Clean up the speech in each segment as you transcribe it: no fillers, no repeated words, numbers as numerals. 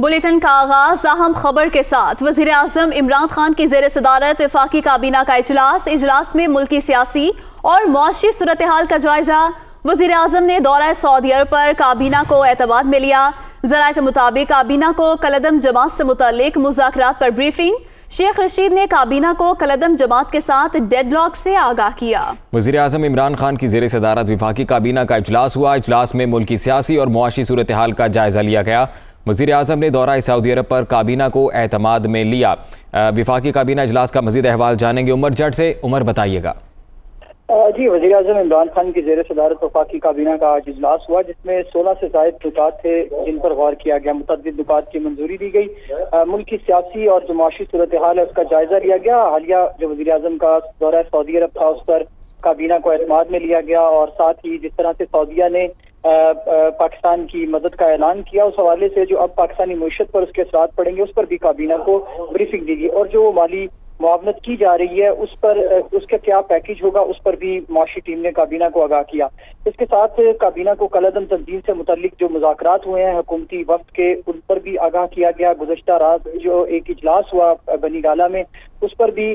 Bulletin کا آغاز اہم خبر کے ساتھ۔ وزیر اعظم عمران خان کی زیر صدارت وفاقی کابینہ کا اجلاس میں ملکی سیاسی اور معاشی صورتحال کا جائزہ۔ وزیر اعظم نے دورہ سعودی عرب پر کابینہ کو اعتماد میں لیا۔ ذرائع کے مطابق کابینہ کو کالعدم جماعت سے متعلق مذاکرات پر بریفنگ۔ شیخ رشید نے کابینہ کو کالعدم جماعت کے ساتھ ڈیڈ لاک سے آگاہ کیا۔ وزیر اعظم عمران خان کی زیر صدارت وفاقی کابینہ کا اجلاس ہوا۔ اجلاس میں ملکی سیاسی اور معاشی صورتحال کا جائزہ لیا گیا۔ وزیر اعظم نے دورہ سعودی عرب پر کابینہ کو اعتماد میں لیا۔ وفاقی کابینہ اجلاس کا مزید احوال جانیں گے عمر جٹ سے۔ عمر بتائیے گا۔ جی، وزیر اعظم عمران خان کی زیر صدارت وفاقی کابینہ کا آج اجلاس ہوا، جس میں 16 سے زائد نکات تھے جن پر غور کیا گیا۔ متعدد نکات کی منظوری دی گئی۔ ملکی سیاسی اور جو معاشی صورتحال ہے اس کا جائزہ لیا گیا۔ حالیہ جو وزیر اعظم کا دورہ سعودی عرب تھا اس پر کابینہ کو اعتماد میں لیا گیا، اور ساتھ ہی جس طرح سے سعودیہ نے پاکستان کی مدد کا اعلان کیا، اس حوالے سے جو اب پاکستانی معیشت پر اس کے اثرات پڑیں گے اس پر بھی کابینہ کو بریفنگ دی گئی، اور جو مالی معاونت کی جا رہی ہے اس کا کیا پیکیج ہوگا اس پر بھی معاشی ٹیم نے کابینہ کو آگاہ کیا۔ اس کے ساتھ کابینہ کو کالعدم تنظیم سے متعلق جو مذاکرات ہوئے ہیں حکومتی وفد کے، ان پر بھی آگاہ کیا گیا۔ گزشتہ رات جو ایک اجلاس ہوا بنی گالہ میں، اس پر بھی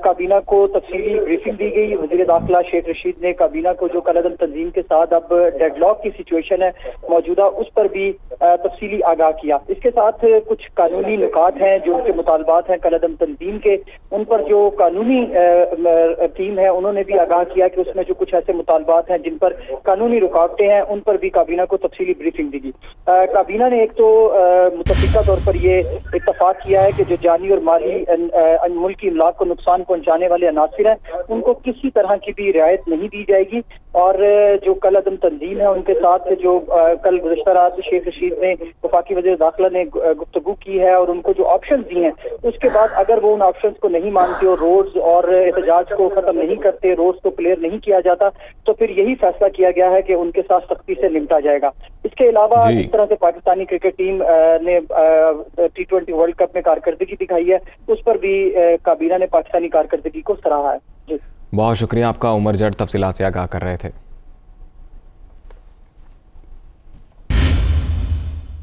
کابینہ کو تفصیلی بریفنگ دی گئی۔ وزیر داخلہ شیخ رشید نے کابینہ کو جو کالعدم تنظیم کے ساتھ اب ڈیڈ لاک کی سچویشن ہے موجودہ، اس پر بھی تفصیلی آگاہ کیا۔ اس کے ساتھ کچھ قانونی نکات ہیں جو ان کے مطالبات ہیں کالعدم تنظیم کے، ان پر جو قانونی ٹیم ہے انہوں نے بھی آگاہ کیا کہ اس میں جو کچھ ایسے مطالبات ہیں جن پر قانونی رکاوٹیں ہیں ان پر بھی کابینہ کو تفصیلی بریفنگ دی گئی۔ کابینہ نے ایک تو متفقہ طور پر یہ اتفاق کیا ہے کہ جو جانی اور مالی ملکی املاک کو نقصان پہنچانے والے عناصر ہیں ان کو کسی طرح کی بھی رعایت نہیں دی جائے گی، اور جو کالعدم تنظیم ہے ان کے ساتھ جو کل گزشتہ رات شیخ رشید نے وفاقی وزیر داخلہ نے گفتگو کی ہے اور ان کو جو آپشنز دی ہیں، اس کے بعد اگر وہ ان آپشنز کو نہیں مانتے اور روڈز اور احتجاج کو ختم نہیں کرتے، روڈز کو کلیئر نہیں کیا جاتا، تو پھر یہی فیصلہ کیا گیا ہے کہ ان کے ساتھ سختی سے نمٹا جائے گا۔ اس کے علاوہ جس طرح سے پاکستانی کرکٹ ٹیم نے T20 ورلڈ کپ میں کارکردگی دکھائی ہے، اس پر بھی کابینہ نے پاکستانی کارکردگی کو سراہا ہے۔ بہت شکریہ آپ کا عمر جٹ، تفصیلات سے آگاہ کر رہے تھے۔